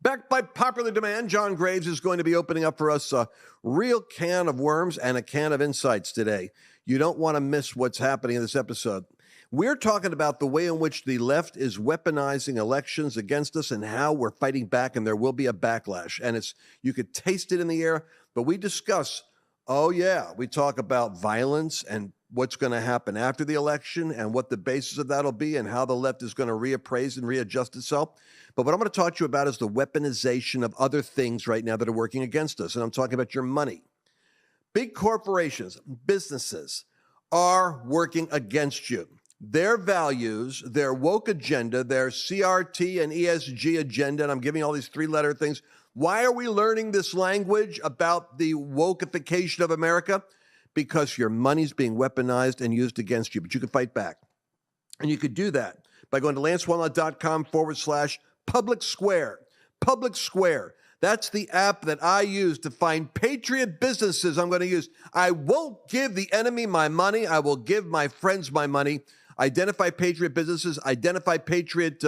Backed by popular demand, John Graves is going to be opening up for us a real can of worms and a can of insights today. You don't want to miss what's happening in this episode. We're talking about the way in which the left is weaponizing elections against us and how we're fighting back, and there will be a backlash. And you could taste it in the air, but we discuss, we talk about violence and what's going to happen after the election and what the basis of that'll be and how the left is going to reappraise and readjust itself. But what I'm going to talk to you about is the weaponization of other things right now that are working against us. And I'm talking about your money. Big corporations, businesses are working against you. Their values, their woke agenda, their CRT and ESG agenda, and I'm giving all these three-letter things. Why are we learning this language about the wokeification of America? Because your money's being weaponized and used against you, but you can fight back. And you could do that by going to lancewallnau.com/Public Square. Public Square. That's the app that I use to find patriot businesses I'm going to use. I won't give the enemy my money. I will give my friends my money. Identify patriot businesses. Identify patriot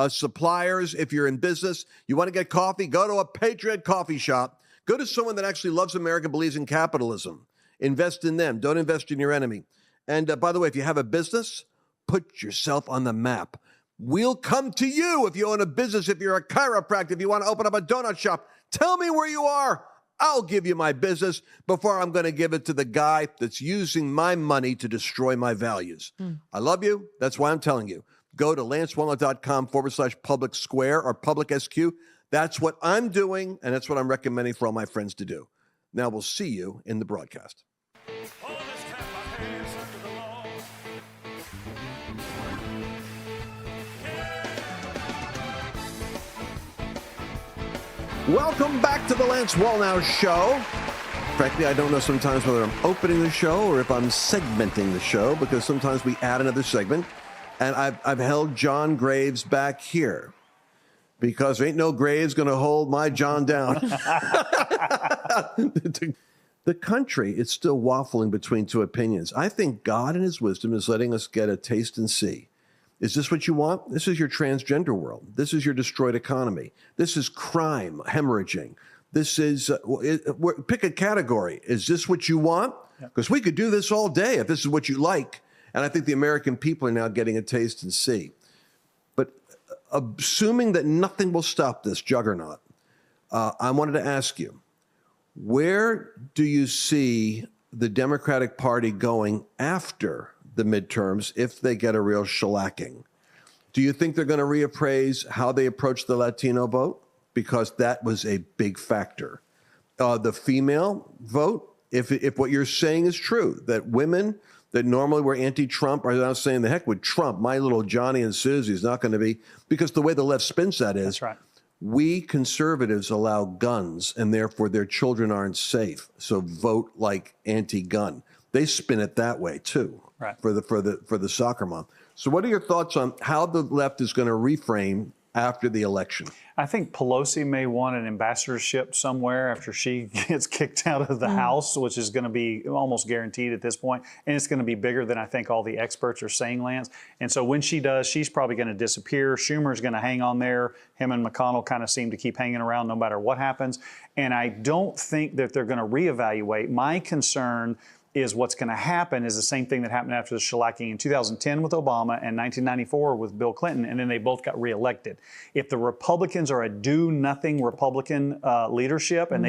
suppliers. If you're in business, you want to get coffee, go to a patriot coffee shop. Go to someone that actually loves America, believes in capitalism. Invest in them. Don't invest in your enemy. And by the way, if you have a business, put yourself on the map. We'll come to you if you own a business, if you're a chiropractor, if you want to open up a donut shop. Tell me where you are. I'll give you my business before I'm going to give it to the guy that's using my money to destroy my values. I love you. That's why I'm telling you. Go to lancewallnau.com/Public Square or Public SQ. That's what I'm doing, and that's what I'm recommending for all my friends to do. Now we'll see you in the broadcast. Welcome back to the Lance Wallnau Show. Frankly, I don't know sometimes whether I'm opening the show or if I'm segmenting the show, because sometimes we add another segment. And I've held John Graves back here because there ain't no Graves going to hold my John down. The country is still waffling between two opinions. I think God in his wisdom is letting us get a taste and see. Is this what you want? This is your transgender world. This is your destroyed economy. This is crime, hemorrhaging. This is, pick a category. Is this what you want? Because we could do this all day if this is what you like. And I think the American people are now getting a taste and see. But assuming that nothing will stop this juggernaut, I wanted to ask you, where do you see the Democratic Party going after the midterms if they get a real shellacking? Do you think they're going to reappraise how they approach the Latino vote? Because that was a big factor. The female vote, if what you're saying is true, that women that normally were anti-Trump are now saying the heck with Trump, my little Johnny and Susie is not going to be, because the way the left spins that is, that's right. We conservatives allow guns and therefore their children aren't safe. So vote like anti-gun. They spin it that way too, right, for the soccer mom. So what are your thoughts on how the left is going to reframe after the election? I think Pelosi may want an ambassadorship somewhere after she gets kicked out of the House, which is going to be almost guaranteed at this point. And it's going to be bigger than I think all the experts are saying, Lance. And so when she does, she's probably going to disappear. Schumer's going to hang on there. Him and McConnell kind of seem to keep hanging around no matter what happens. And I don't think that they're going to reevaluate. My concern is what's going to happen is the same thing that happened after the shellacking in 2010 with Obama and 1994 with Bill Clinton, and then they both got reelected. If the Republicans are a do-nothing Republican leadership and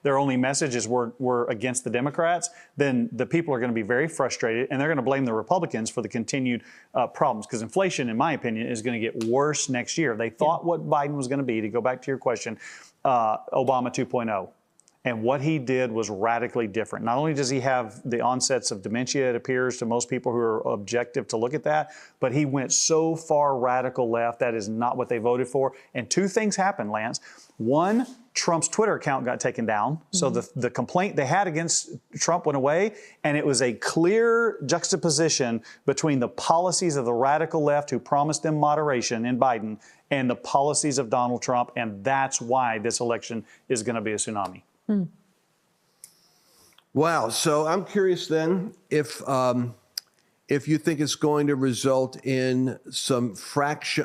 their only message is we're against the Democrats, then the people are going to be very frustrated, and they're going to blame the Republicans for the continued problems, because inflation, in my opinion, is going to get worse next year. They thought what Biden was going to be, to go back to your question, Obama 2.0. And what he did was radically different. Not only does he have the onsets of dementia, it appears to most people who are objective to look at that, but he went so far radical left. That is not what they voted for. And two things happened, Lance. One, Trump's Twitter account got taken down. So the complaint they had against Trump went away. And it was a clear juxtaposition between the policies of the radical left, who promised them moderation in Biden, and the policies of Donald Trump. And that's why this election is going to be a tsunami. Wow. So I'm curious then if if you think it's going to result in some factions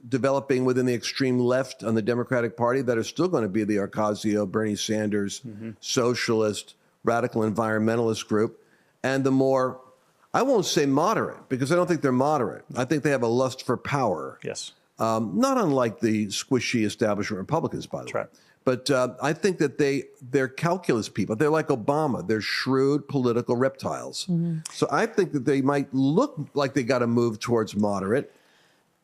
developing within the extreme left on the Democratic Party that are still going to be the Ocasio, Bernie Sanders, socialist, radical environmentalist group, and the more, I won't say moderate, because I don't think they're moderate. I think they have a lust for power. Yes. Not unlike the squishy establishment Republicans, by the way. Right. But I think that they're calculus people. They're like Obama. They're shrewd political reptiles. So I think that they might look like they got to move towards moderate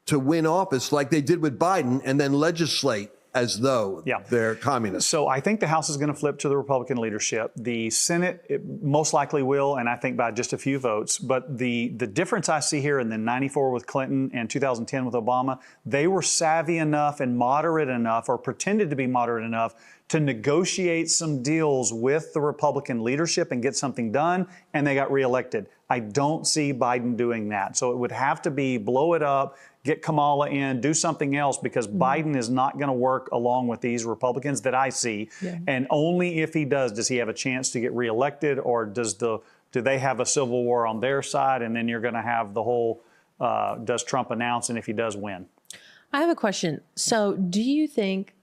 to win office like they did with Biden and then legislate as though they're communists. So I think the House is going to flip to the Republican leadership. The Senate it most likely will, and I think by just a few votes. But the difference I see here in the 94 with Clinton and 2010 with Obama, they were savvy enough and moderate enough, or pretended to be moderate enough, to negotiate some deals with the Republican leadership and get something done, and they got reelected. I don't see Biden doing that. So it would have to be blow it up, get Kamala in, do something else, because Biden is not going to work along with these Republicans that I see. And only if he does he have a chance to get reelected, or do they have a civil war on their side, and then you're going to have the whole, does Trump announce, and if he does, win? I have a question. So do you think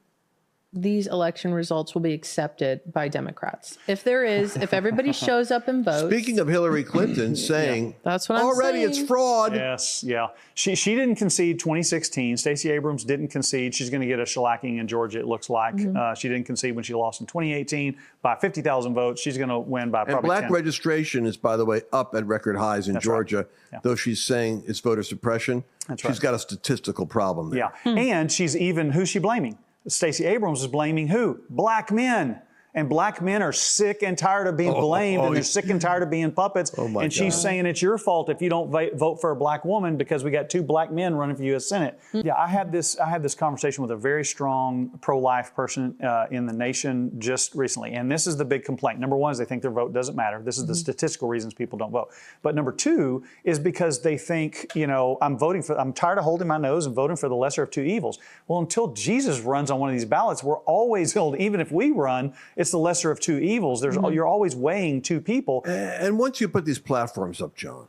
these election results will be accepted by Democrats? If everybody shows up and votes. Speaking of Hillary Clinton saying, that's what I'm already saying. It's fraud. Yes, yeah. She didn't concede 2016. Stacey Abrams didn't concede. She's going to get a shellacking in Georgia, it looks like. She didn't concede when she lost in 2018 by 50,000 votes. She's going to win by probably And black 10. registration is, by the way, up at record highs in Georgia, though she's saying it's voter suppression. She's got a statistical problem there. And she's even, who's she blaming? Stacey Abrams is blaming who? Black men. And black men are sick and tired of being blamed, and they're sick and tired of being puppets. And she's saying it's your fault if you don't vote for a black woman because we got 2 black men running for U.S. Senate. I had this conversation with a very strong pro-life person in the nation just recently, and this is the big complaint. Number one is they think their vote doesn't matter. This is the statistical reasons people don't vote. But number two is because they think, I'm tired of holding my nose and voting for the lesser of 2 evils. Well, until Jesus runs on one of these ballots, we're always held, even if we run, it's the lesser of 2 evils. You're always weighing 2 people. And once you put these platforms up, John,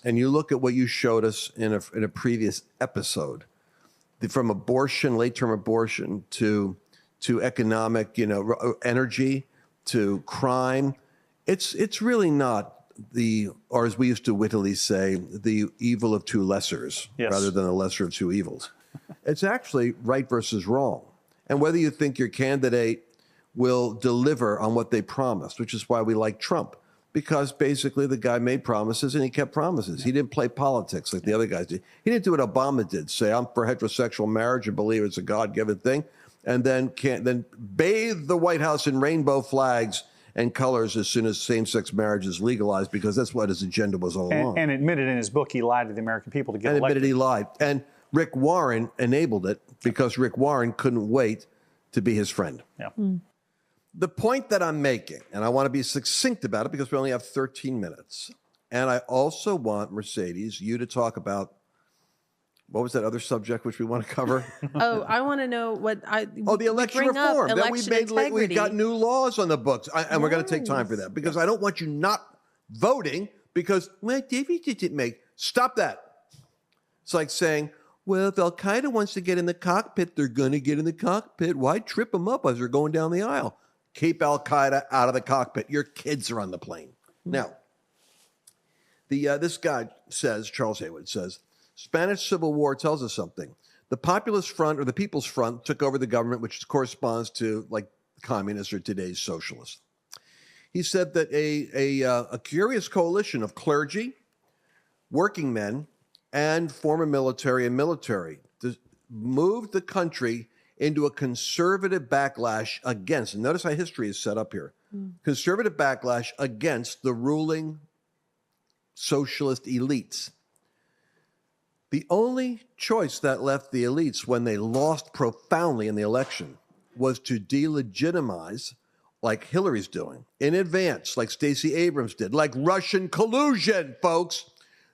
and you look at what you showed us in a previous episode, from abortion, late-term abortion, to economic, energy, to crime, it's really not or as we used to wittily say, the evil of 2 lessers rather than the lesser of 2 evils. It's actually right versus wrong. And whether you think your candidate will deliver on what they promised, which is why we like Trump, because basically the guy made promises and he kept promises. He didn't play politics like the other guys did. He didn't do what Obama did, say, I'm for heterosexual marriage and believe it's a God-given thing, and then bathe the White House in rainbow flags and colors as soon as same-sex marriage is legalized, because that's what his agenda was all along. And admitted in his book he lied to the American people to get elected. Admitted he lied. And Rick Warren enabled it because Rick Warren couldn't wait to be his friend. The point that I'm making, and I want to be succinct about it because we only have 13 minutes, and I also want, Mercedes, you to talk about, what was that other subject which we want to cover? I want to know what the election reform. We've got new laws on the books, and we're going to take time for that, because I don't want you not voting because, well, David didn't make. Stop that. It's like saying, well, if Al-Qaeda wants to get in the cockpit, they're going to get in the cockpit. Why trip them up as they're going down the aisle? Keep Al-Qaeda out of the cockpit. Your kids are on the plane. Now, this guy says, Charles Haywood says, Spanish Civil War tells us something. The Populist Front, or the People's Front, took over the government, which corresponds to like communists or today's socialists. He said that a curious coalition of clergy, working men, and former military moved the country into a conservative backlash against, and notice how history is set up here, conservative backlash against the ruling socialist elites. The only choice that left the elites when they lost profoundly in the election was to delegitimize, like Hillary's doing, in advance, like Stacey Abrams did, like Russian collusion, folks.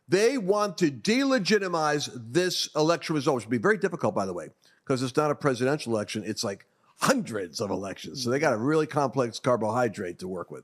They want to delegitimize this election result, which would be very difficult, by the way, because it's not a presidential election. It's like hundreds of elections. So they got a really complex carbohydrate to work with.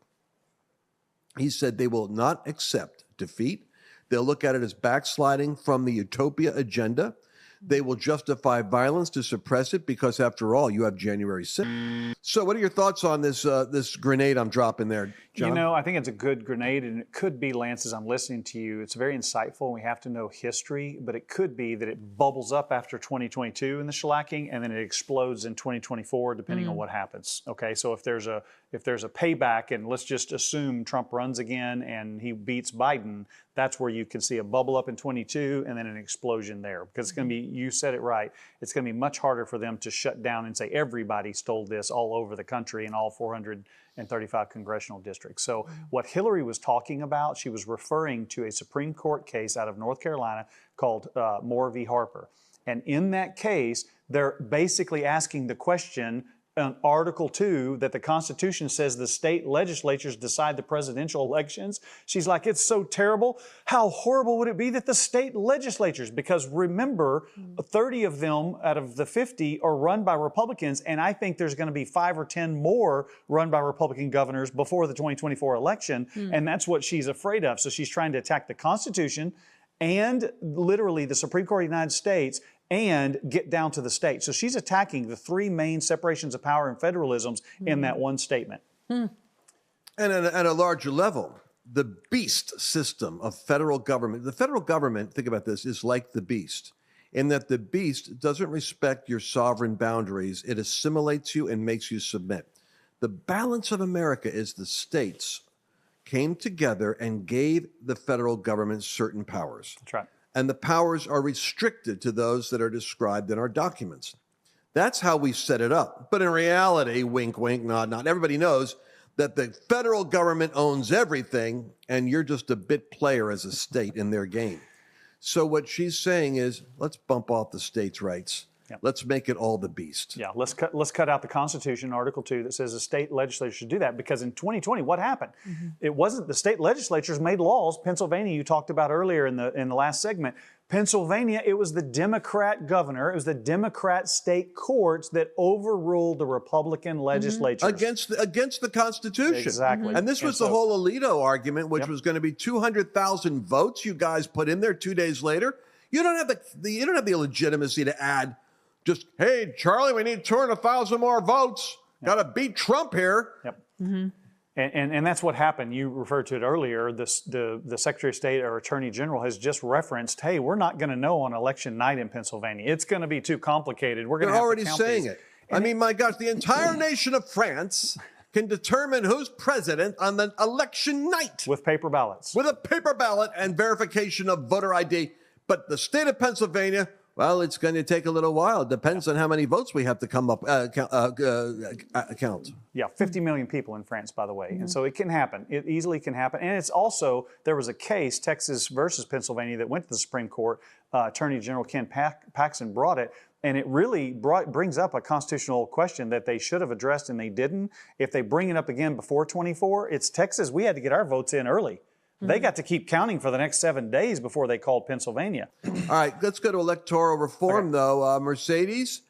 He said they will not accept defeat. They'll look at it as backsliding from the utopia agenda. They will justify violence to suppress it because, after all, you have January 6th. So what are your thoughts on this this grenade I'm dropping there, John? You know, I think it's a good grenade, and it could be, Lance, as I'm listening to you, it's very insightful, and we have to know history, but it could be that it bubbles up after 2022 in the shellacking, and then it explodes in 2024, depending on what happens. Okay, so if there's a payback, and let's just assume Trump runs again and he beats Biden, that's where you can see a bubble up in 22 and then an explosion there. Because it's going to be, you said it right, it's going to be much harder for them to shut down and say everybody stole this all over the country in all 435 congressional districts. So what Hillary was talking about, she was referring to a Supreme Court case out of North Carolina called Moore v. Harper. And in that case, they're basically asking the question, on Article 2, that the Constitution says the state legislatures decide the presidential elections. She's like, it's so terrible. How horrible would it be that the state legislatures, because remember, 30 of them out of the 50 are run by Republicans, and I think there's going to be 5 or 10 more run by Republican governors before the 2024 election, and that's what she's afraid of. So she's trying to attack the Constitution and literally the Supreme Court of the United States and get down to the states. So she's attacking the 3 main separations of power and federalisms in that one statement. And at a larger level, the beast system of federal government, the federal government, think about this, is like the beast, in that the beast doesn't respect your sovereign boundaries. It assimilates you and makes you submit. The balance of America is the states came together and gave the federal government certain powers. That's right. And the powers are restricted to those that are described in our documents. That's how we set it up. But in reality, wink, wink, nod, nod, everybody knows that the federal government owns everything, and you're just a bit player as a state in their game. So what she's saying is, let's bump off the states' rights. Yep. Let's make it all the beast. Yeah, let's cut out the Constitution, Article 2, that says the state legislature should do that. Because in 2020, what happened? It wasn't the state legislatures made laws. Pennsylvania, you talked about earlier in the last segment. Pennsylvania, it was the Democrat governor, it was the Democrat state courts that overruled the Republican legislatures. Against the Constitution. Exactly. And this was the whole Alito argument, which was going to be 200,000 votes you guys put in there 2 days later. You don't have the legitimacy to add just, hey, Charlie, we need 200,000 more votes. Got to beat Trump here. Yep. And that's what happened. You referred to it earlier. The Secretary of State or Attorney General has just referenced, hey, we're not going to know on election night in Pennsylvania. It's going to be too complicated. We're going to have already to count saying these. it. I mean, my gosh, the entire nation of France can determine who's president on the election night. With paper ballots. With a paper ballot and verification of voter ID. But the state of Pennsylvania, well, it's going to take a little while. It depends on how many votes we have to come up count. Yeah, 50 million people in France, by the way. And so it can happen. It easily can happen. And it's also, there was a case, Texas versus Pennsylvania, that went to the Supreme Court. Attorney General Ken Paxton brought it. And it really brings up a constitutional question that they should have addressed and they didn't. If they bring it up again before 24, it's Texas. We had to get our votes in early. They got to keep counting for the next 7 days before they called Pennsylvania. All right, let's go to electoral reform, though. Mercedes,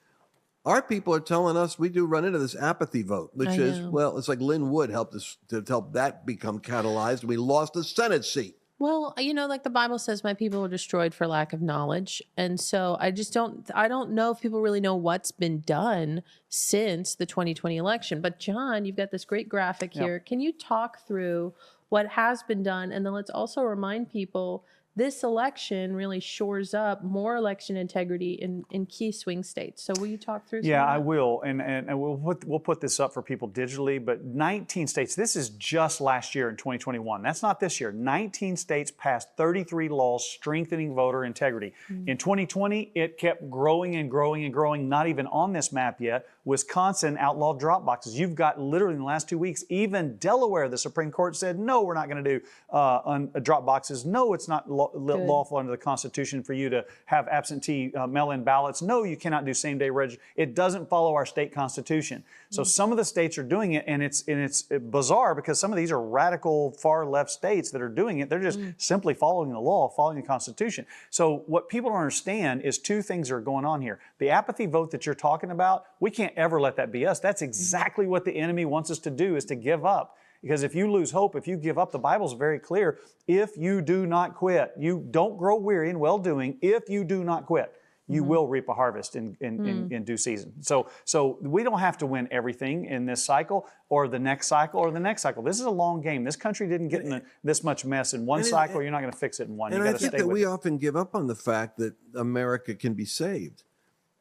our people are telling us we do run into this apathy vote, which is, well, it's like Lynn Wood helped us to help that become catalyzed. We lost a Senate seat. Well, like the Bible says, my people are destroyed for lack of knowledge. And so I don't know if people really know what's been done since the 2020 election. But John, you've got this great graphic here. Can you talk through what has been done? And then let's also remind people this election really shores up more election integrity in key swing states. So will you talk through some of that? I will. And we'll put this up for people digitally, but 19 states, this is just last year in 2021. That's not this year. 19 states passed 33 laws strengthening voter integrity. In 2020, it kept growing and growing and growing, not even on this map yet. Wisconsin outlawed drop boxes. You've got literally in the last 2 weeks, even Delaware, the Supreme Court said, no, we're not going to do drop boxes. No, it's not lawful under the Constitution for you to have absentee mail-in ballots. No, you cannot do same-day registration. It doesn't follow our state constitution. So some of the states are doing it, and it's bizarre because some of these are radical far-left states that are doing it. They're just simply following the law, following the Constitution. So what people don't understand is 2 things are going on here. The apathy vote that you're talking about, we can't ever let that be us. That's exactly what the enemy wants us to do, is to give up. Because if you lose hope, if you give up, the Bible's very clear. If you do not quit, you don't grow weary in well-doing. If you do not quit, you will reap a harvest in due season. So we don't have to win everything in this cycle or the next cycle or the next cycle. This is a long game. This country didn't get in this much mess in one cycle. You're not going to fix it in one. And I think that we often give up on the fact that America can be saved.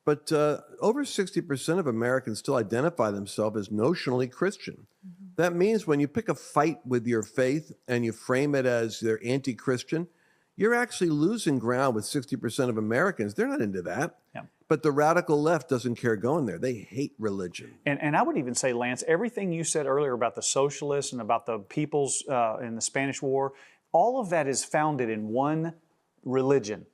But over 60% of Americans still identify themselves as notionally Christian. That means when you pick a fight with your faith and you frame it as they're anti-Christian, you're actually losing ground with 60% of Americans. They're not into that. Yeah. But the radical left doesn't care going there. They hate religion. And I would even say, Lance, everything you said earlier about the socialists and about the peoples in the Spanish War, all of that is founded in one religion.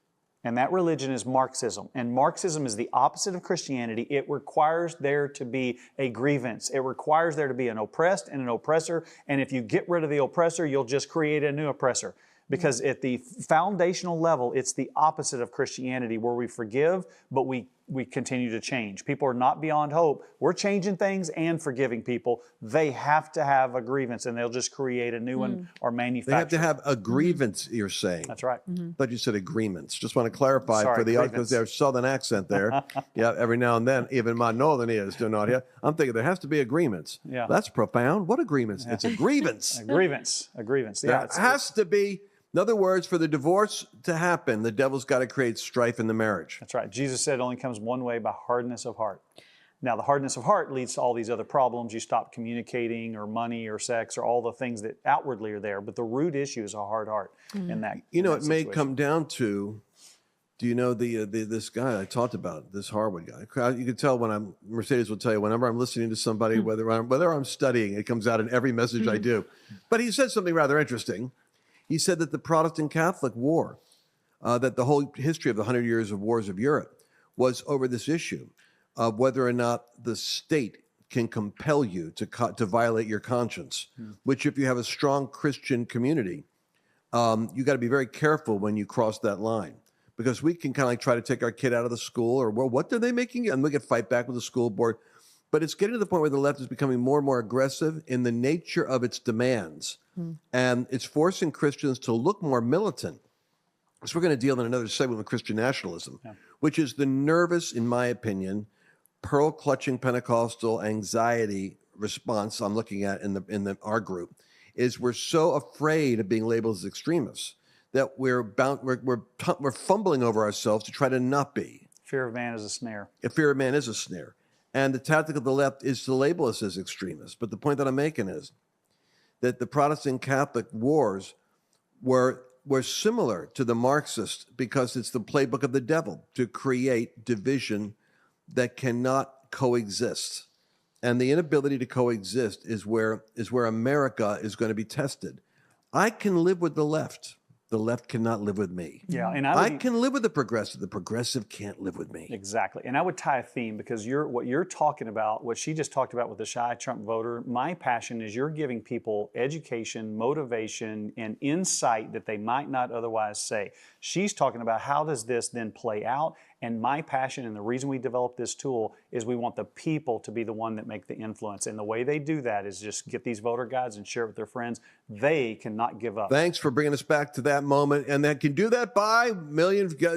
And that religion is Marxism. And Marxism is the opposite of Christianity. It requires there to be a grievance. It requires there to be an oppressed and an oppressor. And if you get rid of the oppressor, you'll just create a new oppressor. Because at the foundational level, it's the opposite of Christianity, where we forgive, but we continue to change. People are not beyond hope. We're changing things and forgiving people. They have to have a grievance, and they'll just create a new one or manufacture. They have to have a grievance, you're saying. That's right. I thought you said agreements. Just want to clarify for the grievance. because there's southern accent there. Yeah, every now and then, even my northern ears do not hear. I'm thinking there has to be agreements. Yeah. That's profound. What agreements? It's a grievance. A grievance. Yeah, There has to be. In other words, for the divorce to happen, the devil's got to create strife in the marriage. That's right. Jesus said it only comes one way, by hardness of heart. Now, the hardness of heart leads to all these other problems. You stop communicating, or money, or sex, or all the things that outwardly are there. But the root issue is a hard heart in that. You know, it may situation. come down to, do you know this guy I talked about, this Harvard guy? You can tell when Mercedes will tell you, whenever I'm listening to somebody, whether I'm studying, it comes out in every message I do. But he said something rather interesting. He said that the Protestant-Catholic War, that the whole history of the 100 years of wars of Europe was over this issue of whether or not the state can compel you to violate your conscience, which if you have a strong Christian community, you got to be very careful when you cross that line. Because we can kind of like try to take our kid out of the school, or, well, what are they making? And we can fight back with the school board. But it's getting to the point where the left is becoming more and more aggressive in the nature of its demands. And it's forcing Christians to look more militant. So we're going to deal in another segment with Christian nationalism, which is the nervous, in my opinion, pearl-clutching Pentecostal anxiety response I'm looking at in our group, is we're so afraid of being labeled as extremists that we're fumbling over ourselves to try to not be. Fear of man is a snare. Fear of man is a snare. And the tactic of the left is to label us as extremists. But the point that I'm making is that the Protestant-Catholic wars were similar to the Marxist, because it's the playbook of the devil to create division that cannot coexist. And the inability to coexist is where America is going to be tested. I can live with the left. The left cannot live with me. Yeah, and I can live with the progressive can't live with me. Exactly. And I would tie a theme, because what you're talking about, what she just talked about with the shy Trump voter, my passion is you're giving people education, motivation, and insight that they might not otherwise say. She's talking about how does this then play out. And my passion, and the reason we developed this tool, is we want the people to be the one that make the influence. And the way they do that is just get these voter guides and share it with their friends. They cannot give up. Thanks for bringing us back to that moment. And that can do that by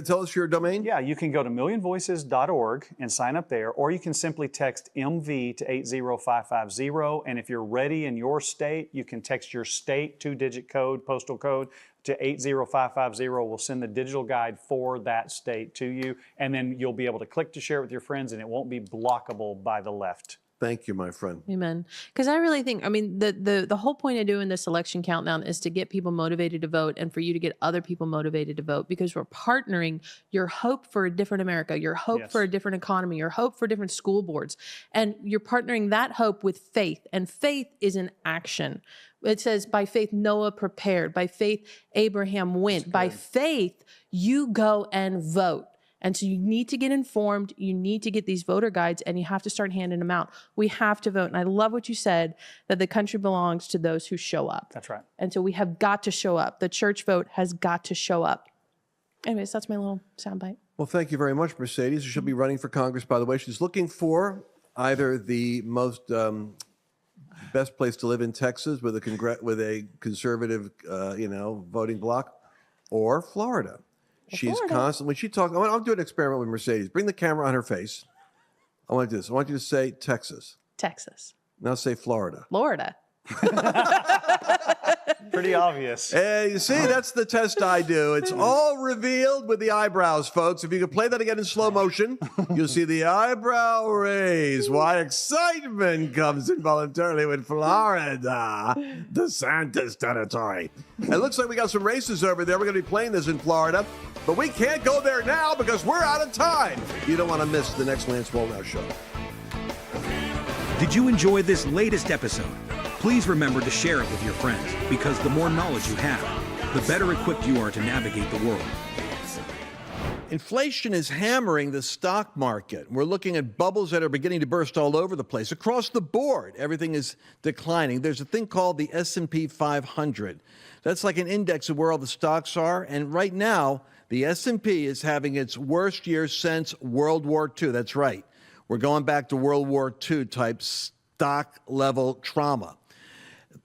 tell us your domain. Yeah, you can go to millionvoices.org and sign up there, or you can simply text MV to 80550. And if you're ready in your state, you can text your state 2-digit code, postal code, to 80550. We'll send the digital guide for that state to you, and then you'll be able to click to share it with your friends, and it won't be blockable by the left. Thank you, my friend. Amen. Because I really think, I mean, the whole point of doing this election countdown is to get people motivated to vote, and for you to get other people motivated to vote, because we're partnering your hope for a different America, your hope for a different economy, your hope for different school boards. And you're partnering that hope with faith, and faith is an action. It says, by faith, Noah prepared. By faith, Abraham went. By faith, you go and vote. And so you need to get informed. You need to get these voter guides, and you have to start handing them out. We have to vote. And I love what you said, that the country belongs to those who show up. That's right. And so we have got to show up. The church vote has got to show up. Anyways, that's my little soundbite. Well, thank you very much, Mercedes. She'll be running for Congress, by the way. She's looking for either the most best place to live in Texas with a conservative, voting bloc, or Florida. She's constantly, when she talks, I'll do an experiment with Mercedes. Bring the camera on her face. I want this. I want you to say Texas. Texas. Now say Florida. Florida. Pretty obvious. Hey, you see, that's the test I do. It's all revealed with the eyebrows, folks. If you could play that again in slow motion, you'll see the eyebrow raise. Why excitement comes involuntarily with Florida, DeSantis territory. It looks like we got some races over there. We're going to be playing this in Florida, but we can't go there now because we're out of time. You don't want to miss the next Lance Wallnau Show. Did you enjoy this latest episode? Please remember to share it with your friends, because the more knowledge you have, the better equipped you are to navigate the world. Inflation is hammering the stock market. We're looking at bubbles that are beginning to burst all over the place. Across the board, everything is declining. There's a thing called the S&P 500. That's like an index of where all the stocks are. And right now, the S&P is having its worst year since World War II. That's right. We're going back to World War II type stock level trauma.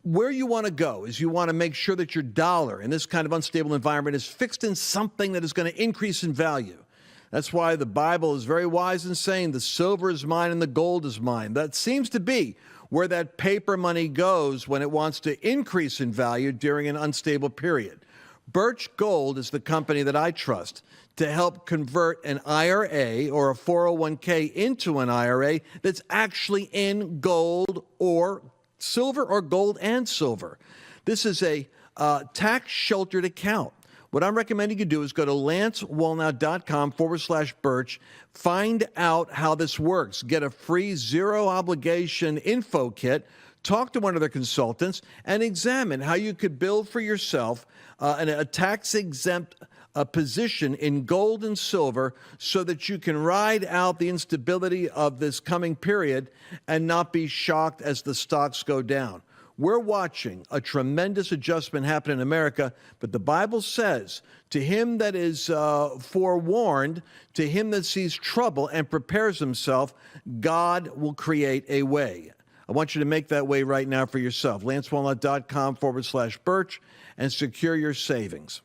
Where you want to go is you want to make sure that your dollar in this kind of unstable environment is fixed in something that is going to increase in value. That's why the Bible is very wise in saying the silver is mine and the gold is mine. That seems to be where that paper money goes when it wants to increase in value during an unstable period. Birch Gold is the company that I trust to help convert an IRA or a 401k into an IRA that's actually in gold or silver, or gold and silver. This is a tax-sheltered account. What I'm recommending you do is go to lancewallnau.com/Birch, find out how this works, get a free zero-obligation info kit, talk to one of their consultants, and examine how you could build for yourself a tax-exempt position in gold and silver so that you can ride out the instability of this coming period and not be shocked as the stocks go down. We're watching a tremendous adjustment happen in America, but the Bible says, to him that is forewarned, to him that sees trouble and prepares himself, God will create a way. I want you to make that way right now for yourself. LanceWallnau.com/Birch and secure your savings.